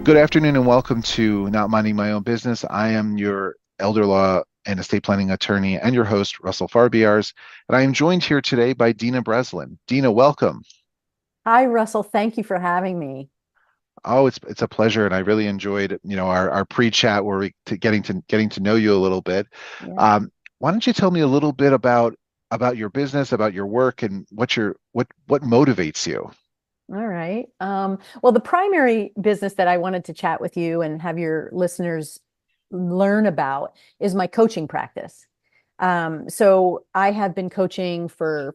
Good afternoon and welcome to Not Minding My Own Business. I am your elder law and estate planning attorney and your host, Russell Farbiarz. And I am joined here today by Dena Breslin. Dena, welcome. Hi, Russell. Thank you for having me. Oh, it's a pleasure, and I really enjoyed, our pre-chat where getting to know you a little bit. Yeah. Why don't you tell me a little bit about your business, about your work, and what motivates you? All right. Well, the primary business that I wanted to chat with you and have your listeners learn about is my coaching practice. So I have been coaching for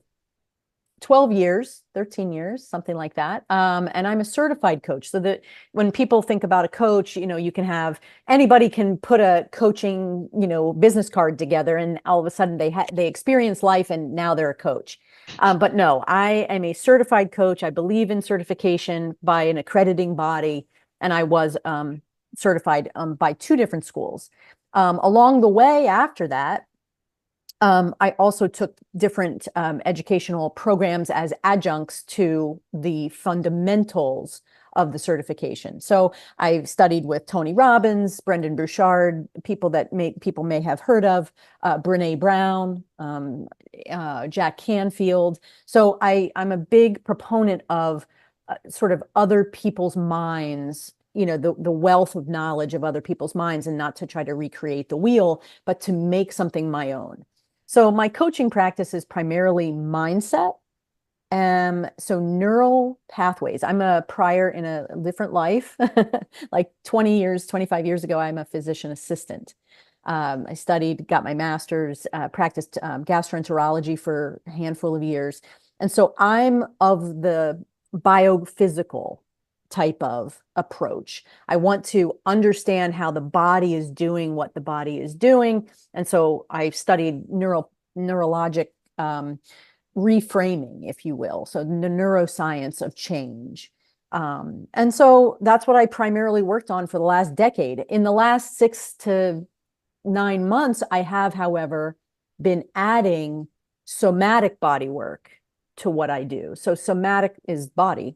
12 years, 13 years, something like that. And I'm a certified coach. So that when people think about a coach, you can have anybody can put a coaching, business card together and all of a sudden they experience life and now they're a coach. But no, I am a certified coach. I believe in certification by an accrediting body, and I was certified by two different schools. Along the way after that, I also took different educational programs as adjuncts to the fundamentals of the certification. So I studied with Tony Robbins, Brendan Burchard, people may have heard of, Brene Brown, Jack Canfield. So I'm a big proponent of sort of other people's minds, the wealth of knowledge of other people's minds, and not to try to recreate the wheel, but to make something my own. So my coaching practice is primarily mindset. So neural pathways. I'm a prior in a different life, like 20 years, 25 years ago, I'm a physician assistant. I studied, got my master's, practiced gastroenterology for a handful of years. And so I'm of the biophysical type of approach. I want to understand how the body is doing what the body is doing. And so I studied neurologic reframing, if you will. So the neuroscience of change. And so that's what I primarily worked on for the last decade. In the last 6 to 9 months, I have, however, been adding somatic body work to what I do. So somatic is body.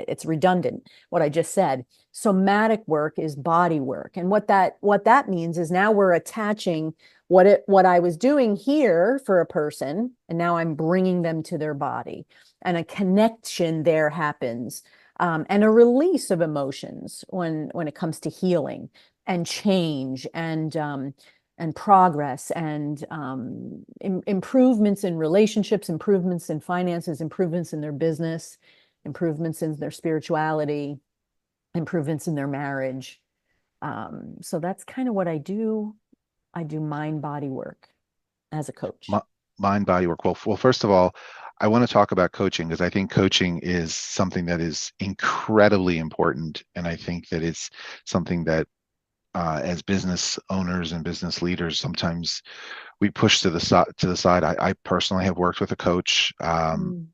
It's redundant what I just said. Somatic work is body work. And what that means is now we're attaching what I was doing here for a person, and now I'm bringing them to their body, and a connection there happens, and a release of emotions when it comes to healing and change and progress and improvements in relationships, improvements in finances, improvements in their business, improvements in their spirituality, improvements in their marriage. So that's kind of what I do. I do mind body work as a coach. Mi- Mind, body work. Well, first of all, I want to talk about coaching because I think coaching is something that is incredibly important, and I think that it's something that as business owners and business leaders, sometimes we push to the side. I personally have worked with a coach. Mm.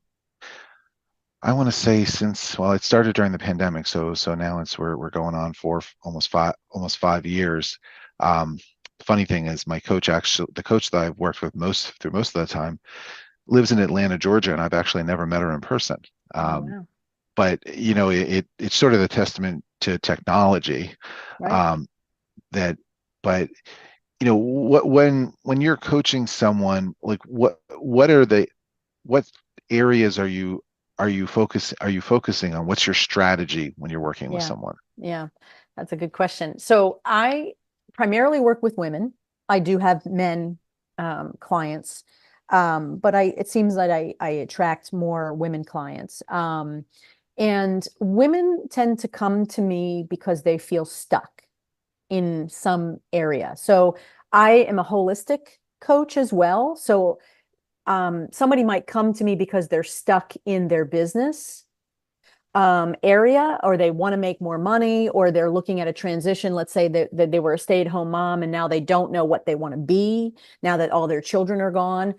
I want to say since, well, it started during the pandemic, so now we're going on for almost 5 years. Funny thing is, the coach that I've worked with most of the time lives in Atlanta, Georgia, and I've actually never met her in person. Oh, Um, wow. but it's sort of a testament to technology, Right. um, that. But when you're coaching someone, like what areas are you focusing on? What's your strategy when you're working with Yeah. someone? Yeah. That's a good question. So I primarily work with women. I do have men clients, but it seems that I attract more women clients. And women tend to come to me because they feel stuck in some area. So I am a holistic coach as well. So somebody might come to me because they're stuck in their business area, or they want to make more money, or they're looking at a transition. Let's say that they were a stay-at-home mom and now they don't know what they want to be now that all their children are gone.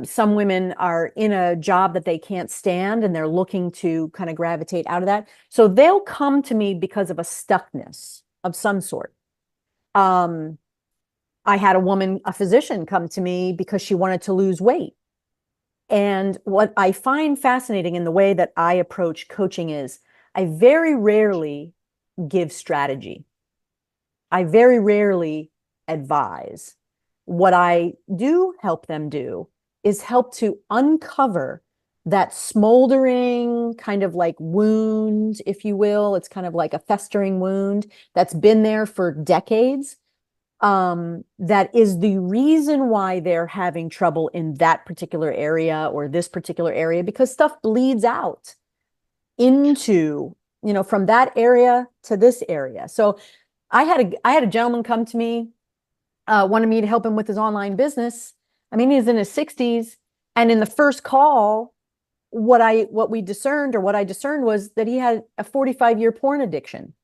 Some women are in a job that they can't stand and they're looking to kind of gravitate out of that. So they'll come to me because of a stuckness of some sort. Um, I had a physician come to me because she wanted to lose weight. And what I find fascinating in the way that I approach coaching is I very rarely give strategy. I very rarely advise. What I do help them do is help to uncover that smoldering kind of like wound, if you will. It's kind of like a festering wound that's been there for decades. That is the reason why they're having trouble in that particular area or this particular area, because stuff bleeds out into, from that area to this area. So I had a gentleman come to me, wanted me to help him with his online business. I mean, he's in his 60s, and in the first call, what I discerned was that he had a 45-year porn addiction.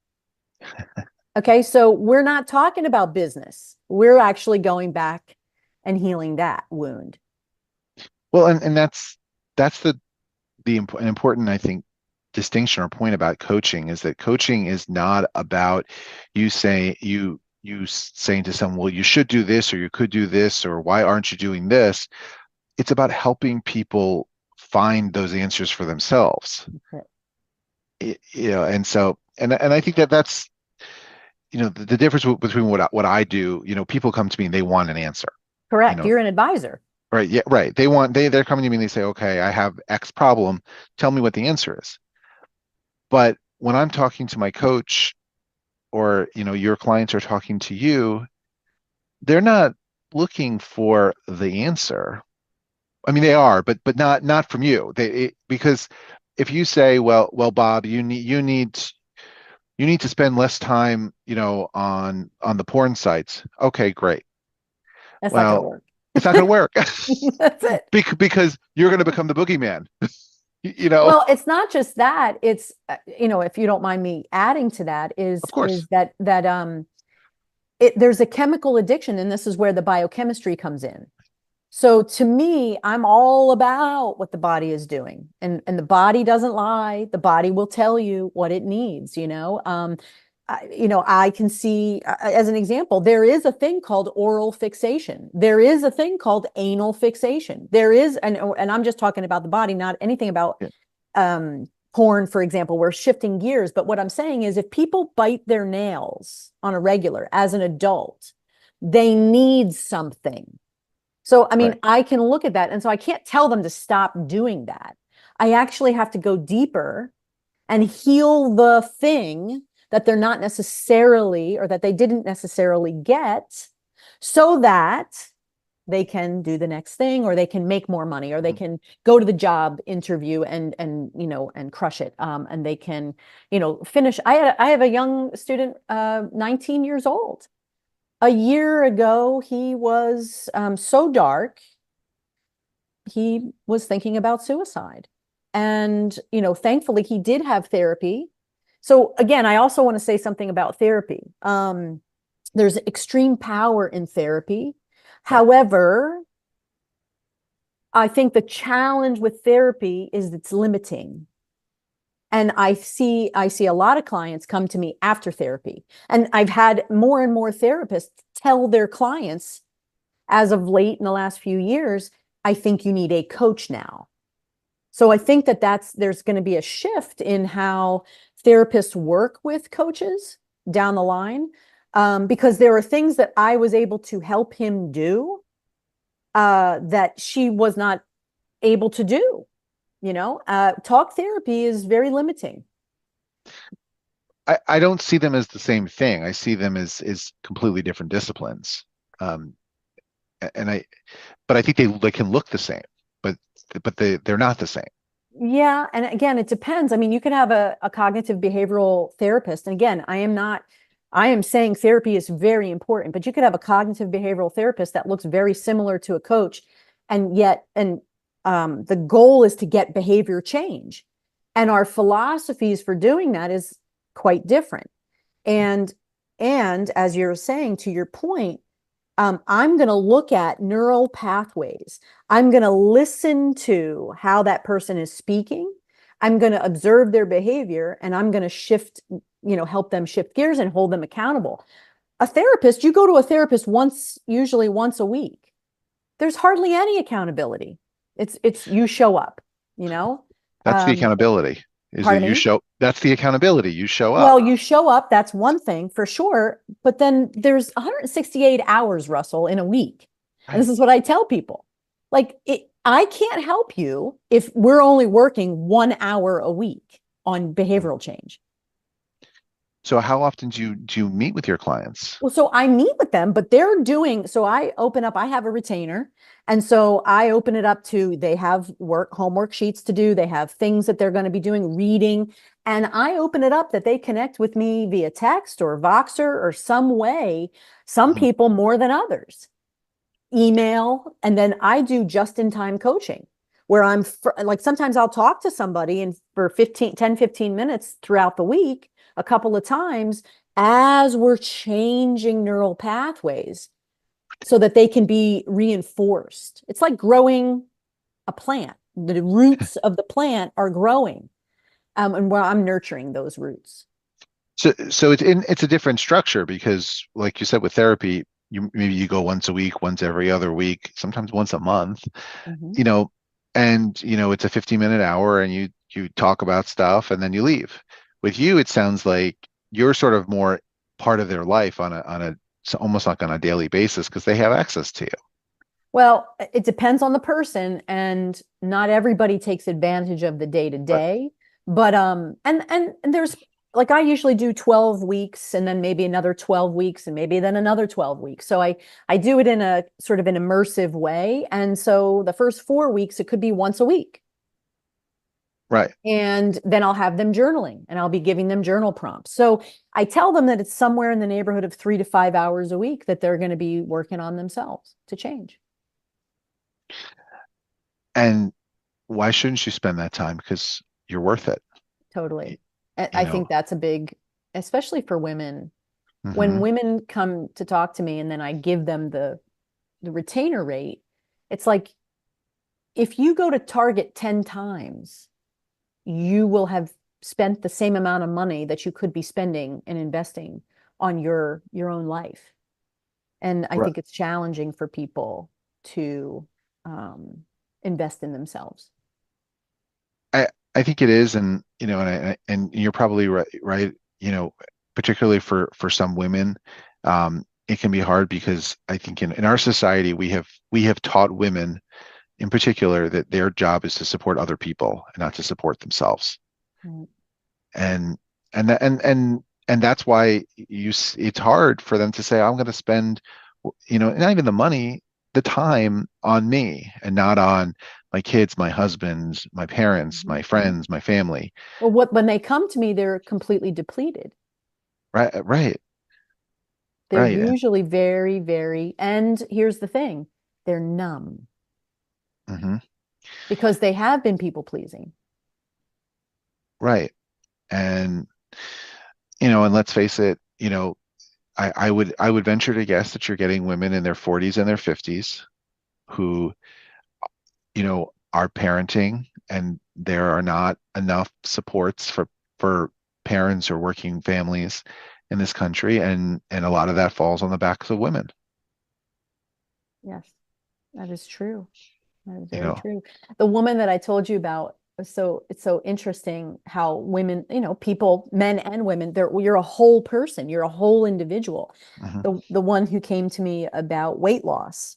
Okay, so we're not talking about business. We're actually going back and healing that wound. Well, and that's an important, I think, distinction or point about coaching is that coaching is not about you saying to someone, well, you should do this or you could do this or why aren't you doing this? It's about helping people find those answers for themselves. And so and I think that's the difference between what I do. People come to me and they want an answer. Correct. You're an advisor. Right. Yeah. Right. They're coming to me and they say, okay, I have X problem. Tell me what the answer is. But when I'm talking to my coach or, your clients are talking to you, they're not looking for the answer. I mean, they are, but not from you. Because if you say, well, Bob, you need to spend less time, on the porn sites. Okay, great. That's not going to Well, work. it's not going to work. That's it. Because you're going to become the boogeyman. Well, it's not just that. It's, if you don't mind me adding to that, Of course. there's a chemical addiction, and this is where the biochemistry comes in. So to me, I'm all about what the body is doing, and the body doesn't lie. The body will tell you what it needs. I can see, as an example, there is a thing called oral fixation. There is a thing called anal fixation. There is, and I'm just talking about the body, not anything about porn, for example. We're shifting gears. But what I'm saying is if people bite their nails on a regular as an adult, they need something. So, I mean, Right. I can look at that. And so I can't tell them to stop doing that. I actually have to go deeper and heal the thing that they're not necessarily, or that they didn't necessarily get, so that they can do the next thing, or they can make more money, or they can go to the job interview and crush it. And they can, finish. I have a young student, 19 years old. A year ago, he was so dark, he was thinking about suicide. And, thankfully, he did have therapy. So again, I also want to say something about therapy. There's extreme power in therapy. Right. However, I think the challenge with therapy is it's limiting. And I see a lot of clients come to me after therapy. And I've had more and more therapists tell their clients, as of late in the last few years, I think you need a coach now. So I think there's going to be a shift in how therapists work with coaches down the line, because there are things that I was able to help him do that she was not able to do. Talk therapy is very limiting. I don't see them as the same thing. I see them as completely different disciplines. But I think they can look the same, but they're not the same. Yeah. And again, it depends. I mean, you can have a cognitive behavioral therapist. And again, I am saying therapy is very important, but you could have a cognitive behavioral therapist that looks very similar to a coach. And the goal is to get behavior change. And our philosophies for doing that is quite different. And as you're saying, to your point, I'm going to look at neural pathways. I'm going to listen to how that person is speaking. I'm going to observe their behavior, and I'm going to help them shift gears and hold them accountable. A therapist, you go to a therapist usually once a week. There's hardly any accountability. It's you show up. That's the accountability. Is that Pardon you me? show That's the accountability. You show Well, up. you show up, that's one thing for sure, but then there's 168 hours, Russell, in a week. And this Right. is what I tell people. Like I can't help you if we're only working 1 hour a week on behavioral change. So how often do you meet with your clients? Well, so I meet with them, but they're doing, so I open up, I have a retainer. And so I open it up to, they have homework sheets to do. They have things that they're going to be doing, reading. And I open it up that they connect with me via text or Voxer or some way, some Mhm. people more than others, email. And then I do just in time coaching where like sometimes I'll talk to somebody and for 15 minutes throughout the week, a couple of times as we're changing neural pathways so that they can be reinforced. It's like growing a plant. The roots of the plant are growing, and where I'm nurturing those roots. So it's a different structure because, like you said, with therapy, maybe you go once a week, once every other week, sometimes once a month, Mhm. you know, and it's a 15-minute hour and you talk about stuff and then you leave. With you, it sounds like you're sort of more part of their life on a so almost like on a daily basis because they have access to you. Well, it depends on the person, and not everybody takes advantage of the day to But day. But and there's like I usually do 12 weeks and then maybe another 12 weeks and maybe then another 12 weeks. So I do it in a sort of an immersive way. And so the first 4 weeks it could be once a week. right. And then I'll have them journaling and I'll be giving them journal prompts. So I tell them that it's somewhere in the neighborhood of 3 to 5 hours a week that they're going to be working on themselves to change. And why shouldn't you spend that time? Because you're worth it. Totally. y- You I know. think that's a big, especially for women. When Hmm. women come to talk to me and then I give them the retainer rate, it's like if you go to Target 10 times, you will have spent the same amount of money that you could be spending and investing on your own life. And I Right. think it's challenging for people to um, invest in themselves. I think it is, and and you're probably right. Right. Particularly for some women, it can be hard because I think in our society we have taught women in particular that their job is to support other people and not to support themselves. Right. And and that's why it's hard for them to say, I'm going to spend, not even the money, the time on me and not on my kids, my husbands, my parents, Mhm. my friends, my family. Well, when they come to me, they're completely depleted. Right, right, They're right. And usually very, very, and here's the thing, they're numb mhm, because they have been people pleasing. right. And and let's face it, I would venture to guess that you're getting women in their 40s and their 50s who are parenting and there are not enough supports for parents or working families in this country, and a lot of that falls on the backs of women. Yes, that is true. That is you very know true. The woman that I told you about, so it's so interesting how women, people, men and women, you're a whole person, you're a whole individual. hmm The one who came to me about weight loss.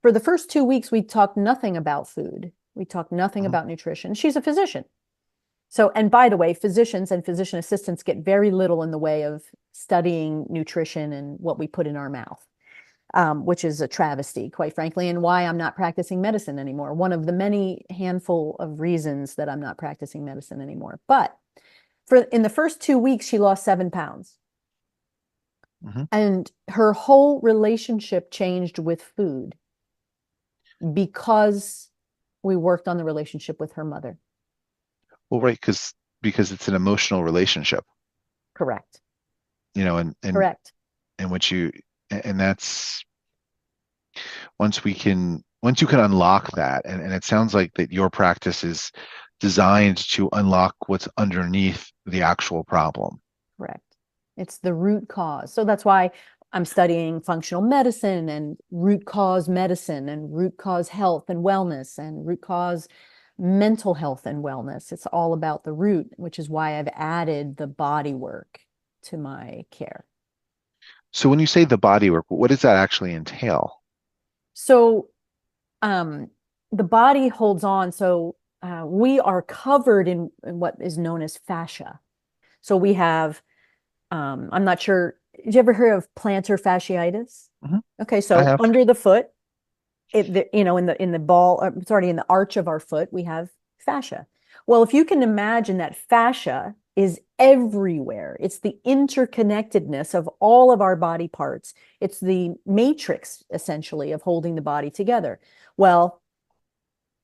For the first 2 weeks, we talked nothing about food. We talked nothing hmm about nutrition. She's a physician. So, and by the way, physicians and physician assistants get very little in the way of studying nutrition and what we put in our mouth, which is a travesty, quite frankly, and why I'm not practicing medicine anymore. One of the many handful of reasons that I'm not practicing medicine anymore. But in the first 2 weeks, she lost 7 pounds. hmm And her whole relationship changed with food because we worked on the relationship with her mother. well, right, because it's an emotional relationship, Correct. and Correct. which and that's once you can unlock that, and it sounds like that your practice is designed to unlock what's underneath the actual problem. Correct. It's the root cause. So that's why I'm studying functional medicine and root cause medicine and root cause health and wellness and root cause mental health and wellness. It's all about the root, which is why I've added the body work to my care. So when you say the body work, what does that actually entail? So um, the body holds on. So we are covered in what is known as fascia. So we have, I'm not sure, did you ever hear of plantar fasciitis? Hmm. Okay, I so have. under the foot, in the ball, sorry, in the arch of our foot, we have fascia. Well, if you can imagine that fascia is everywhere, it's the interconnectedness of all of our body parts. It's the matrix, essentially, of holding the body together. Well,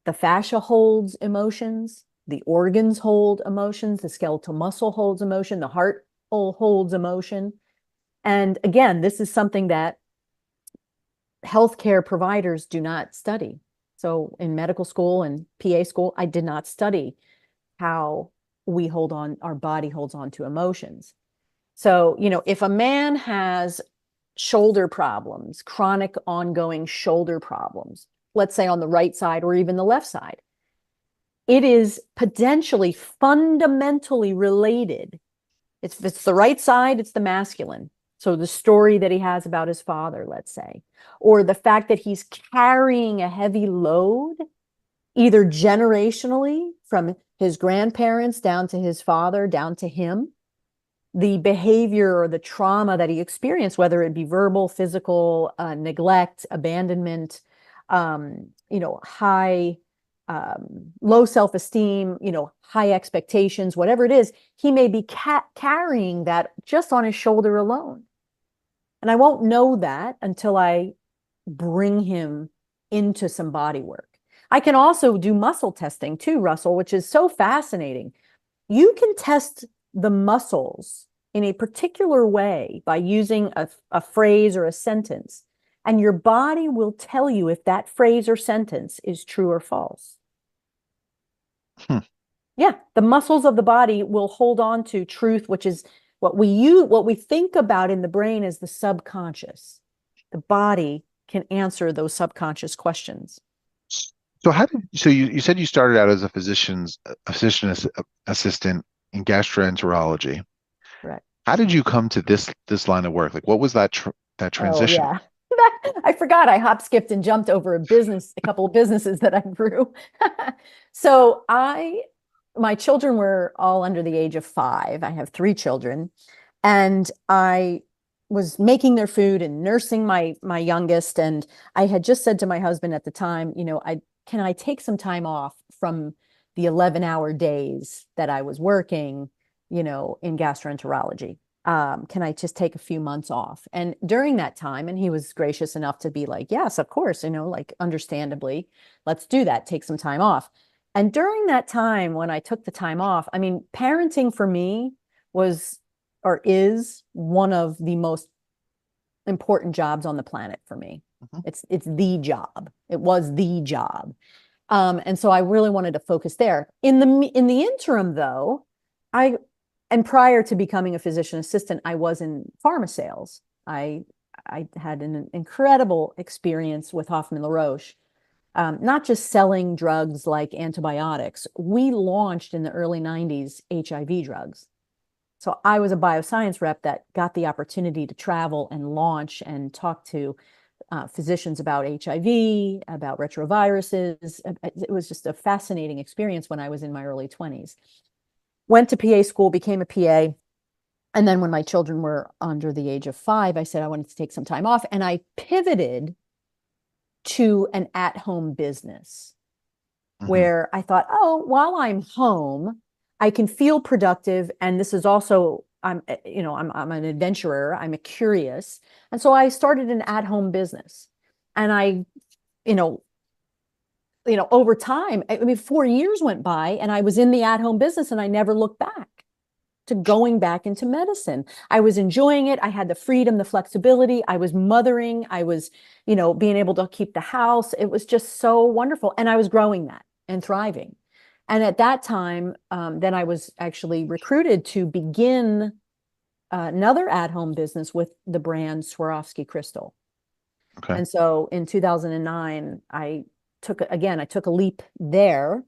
the fascia holds emotions, the organs hold emotions, the skeletal muscle holds emotion, the heart holds emotion. And again, this is something that healthcare providers do not study. So in medical school and PA school, I did not study how our body holds on to emotions. So, if a man has shoulder problems, chronic ongoing shoulder problems, let's say on the right side or even the left side, it is potentially fundamentally related. If it's the right side, it's the masculine. So the story that he has about his father, let's say, or the fact that he's carrying a heavy load, either generationally from his grandparents down to his father, down to him, the behavior or the trauma that he experienced, whether it be verbal, physical, neglect, abandonment, high, low self-esteem, high expectations, whatever it is, he may be carrying that just on his shoulder alone. And I won't know that until I bring him into some body work. I can also do muscle testing too, Russell, which is so fascinating. You can test the muscles in a particular way by using a phrase or a sentence, and your body will tell you if that phrase or sentence is true or false. Hmm. Yeah, the muscles of the body will hold on to truth, which is what we think about in the brain is the subconscious. The body can answer those subconscious questions. So you said you started out as a assistant in gastroenterology. Correct. How did you come to this line of work? Like what was that Oh transition? yeah. I forgot I hop skipped and jumped over a couple of businesses that I grew. So my children were all under the age of 5. I have 3 children, and I was making their food and nursing my youngest. And I had just said to my husband at the time, can I take some time off from the 11-hour days that I was working, in gastroenterology? Can I just take a few months off? And during that time, and he was gracious enough to be like, yes, of course, like understandably, let's do that, take some time off. And during that time, when I took the time off, I mean, parenting for me was or is one of the most important jobs on the planet for me. Mhm. It's the job. It was the job. And so I really wanted to focus there. In the interim, though, I and prior to becoming a physician assistant, I was in pharma sales. I had an incredible experience with Hoffman LaRoche, not just selling drugs like antibiotics. We launched in the early 90s HIV drugs. So I was a bioscience rep that got the opportunity to travel and launch and talk to physicians about HIV, about retroviruses. It was just a fascinating experience when I was in my early 20s. Went to PA school, became a PA. And then when my children were under the age of 5, I said I wanted to take some time off. And I pivoted to an at-home business Mhm. where I thought, oh, while I'm home, I can feel productive. And this is also, I'm an adventurer. I'm a curious. And so I started an at-home business. And you know, over time, I mean, 4 years went by and I was in the at-home business and I never looked back to going back into medicine. I was enjoying it. I had the freedom, the flexibility. I was mothering. I was, being able to keep the house. It was just so wonderful. And I was growing that and thriving. And at that time, then I was actually recruited to begin another at-home business with the brand Swarovski Crystal. Okay. And so in 2009, I took a leap there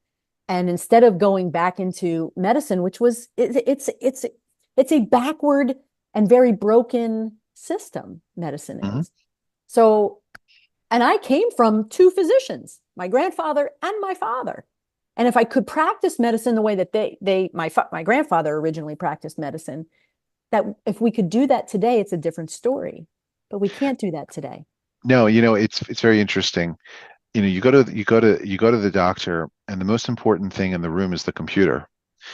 And instead of going back into medicine, which was it's a backward and very broken system, medicine Hmm. is. So, and I came from two physicians, my grandfather and my father. And if I could practice medicine the way that my grandfather originally practiced medicine, that if we could do that today, it's a different story. But we can't do that today. No, it's very interesting. You go to the doctor, and the most important thing in the room is the computer.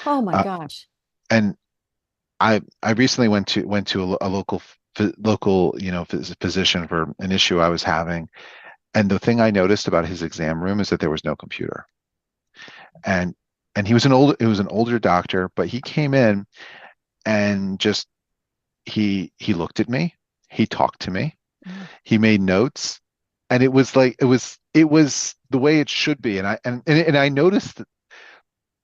Oh my Uh, gosh. and I recently went to a local physician for an issue I was having, and the thing I noticed about his exam room is that there was no computer. And he was an older doctor, but he came in and just he looked at me, he talked to me, Mm. he made notes, and it was like it was the way it should be. And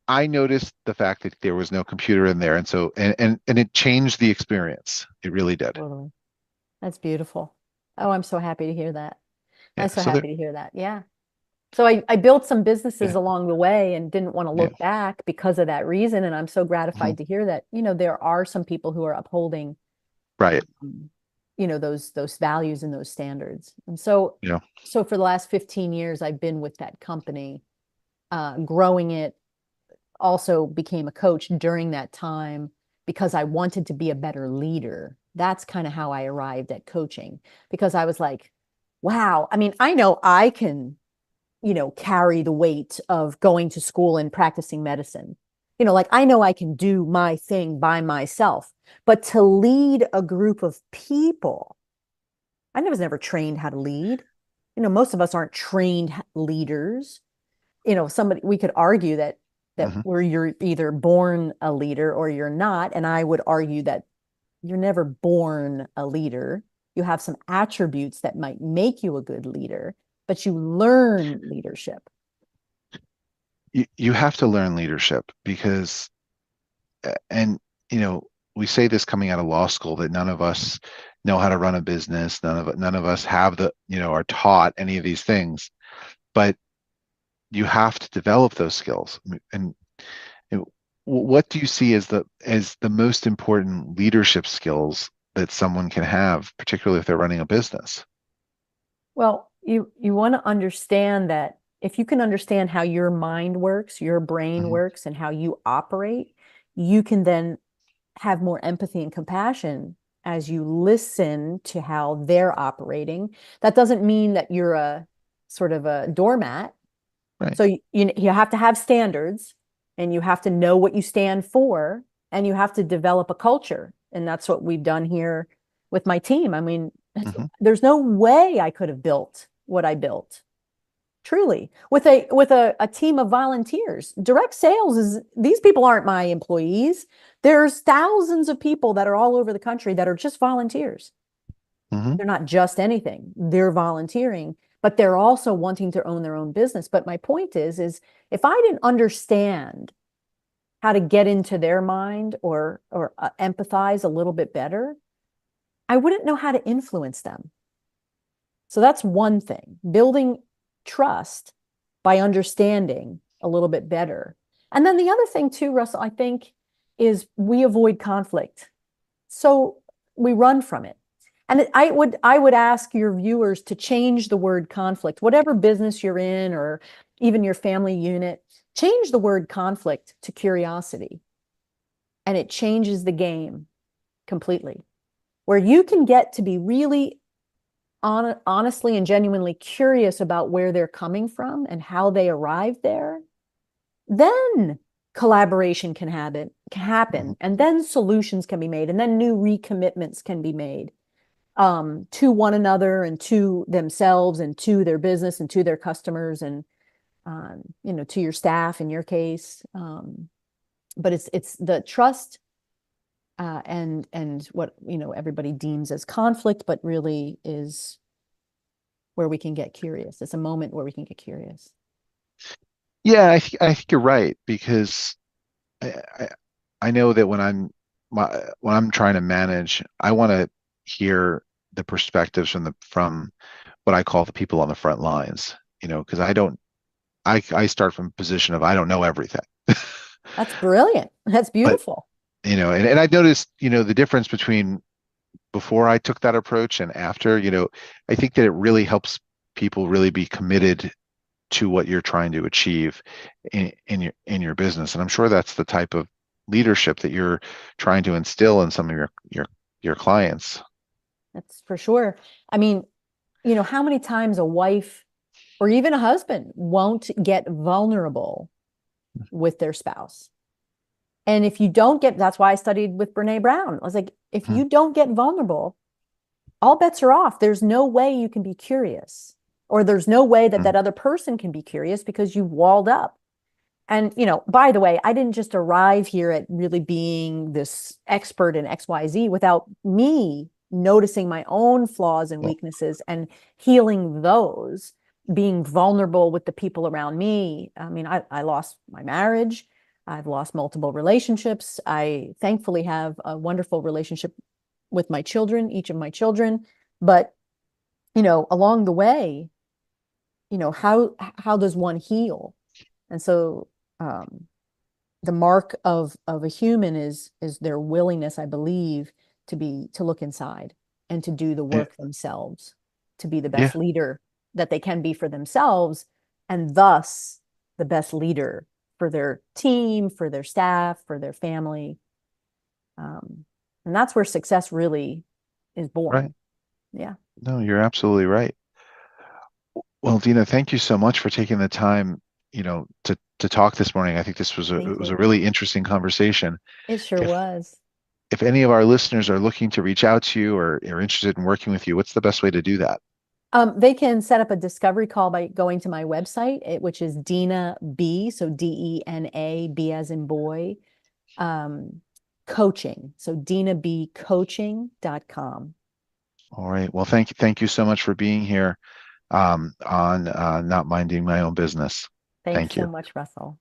I noticed the fact that there was no computer in there, and so and it changed the experience. It really did. Totally. That's beautiful. Oh, I'm so happy to hear that. Yeah. I'm so So there. happy to hear that. Yeah. So I built some businesses Yeah. along the way and didn't want to Yeah. look back because of that reason. And I'm so Mhm. gratified to hear that, there are some people who are upholding, Right. um, those values and those standards. And so, Yeah. so for the last 15 years, I've been with that company, growing it, also became a coach during that time because I wanted to be a better leader. That's kind of how I arrived at coaching because I was like, wow, I mean, I know I can, carry the weight of going to school and practicing medicine. Like I know I can do my thing by myself, but to lead a group of people, I was never trained how to lead. Most of us aren't trained leaders. Somebody we could argue that Hmm. where you're either born a leader or you're not, and I would argue that you're never born a leader. You have some attributes that might make you a good leader, but you learn leadership. You have to learn leadership because and we say this coming out of law school that none of us know how to run a business. None of us have are taught any of these things, but you have to develop those skills. And you know, what do you see as the most important leadership skills that someone can have, particularly if they're running a business? Well, you want to understand that if you can understand how your mind works, your brain Hmm. works, and how you operate, you can then have more empathy and compassion as you listen to how they're operating. That doesn't mean that you're a sort of a doormat. Right. So you have to have standards and you have to know what you stand for and you have to develop a culture. And that's what we've done here with my team. I mean, Hmm. there's no way I could have built what I built. Truly, with a team of volunteers. Direct sales is these people aren't my employees. There's thousands of people that are all over the country that are just volunteers. Hmm. They're not just anything. They're volunteering, but they're also wanting to own their own business. But my point is if I didn't understand how to get into their mind or empathize a little bit better, I wouldn't know how to influence them. So that's one thing, building trust by understanding a little bit better. And then the other thing too, Russell, I think is we avoid conflict. So we run from it. And I would ask your viewers to change the word conflict, whatever business you're in or even your family unit, change the word conflict to curiosity. And it changes the game completely. Where you can get to be really honestly and genuinely curious about where they're coming from and how they arrived there, then collaboration can happen, and then solutions can be made, and then new recommitments can be made, to one another and to themselves and to their business and to their customers and to your staff in your case. But it's the trust, and what everybody deems as conflict, but really is where we can get curious. It's a moment where we can get curious. Yeah, I think you're right because I, I I know that when I'm trying to manage, I want to hear the perspectives from what I call the people on the front lines, because I start from a position of I don't know everything. That's brilliant. That's But, beautiful. and I've noticed, the difference between before I took that approach and after, I think that it really helps people really be committed to what you're trying to achieve in your business. And I'm sure that's the type of leadership that you're trying to instill in some of your clients. That's for sure. I mean, how many times a wife or even a husband won't get vulnerable with their spouse? And if you don't get, that's why I studied with Brene Brown. I was like, if Mm, you don't get vulnerable, all bets are off. There's no way you can be curious, or there's no way that mm, that other person can be curious because you walled up. And, by the way, I didn't just arrive here at really being this expert in XYZ without me noticing my own flaws and well, weaknesses and healing those, being vulnerable with the people around me. I mean, I lost my marriage. I've lost multiple relationships. I thankfully have a wonderful relationship with my children, each of my children. But, along the way, how does one heal? And so um, the mark of a human is their willingness, I believe, to look inside and to do the yeah, work themselves, to be the yeah, best leader that they can be for themselves, and thus the best leader for their team, for their staff, for their family. Um, and that's where success really is right. born. Yeah. No, you're absolutely right. Well, Dina, thank you so much for taking the time, to talk this morning. I think this was a it Thank was a you. really interesting conversation. It sure If was. if any of our listeners are looking to reach out to you or are interested in working with you, what's the best way to do that? They can set up a discovery call by going to my website, which is Dena B, so Dena B as in boy, um, coaching. So denabcoaching.com. All right. Well, thank you so much for being here on Not Minding My Own Business. Thanks Thank so you. much, Russell.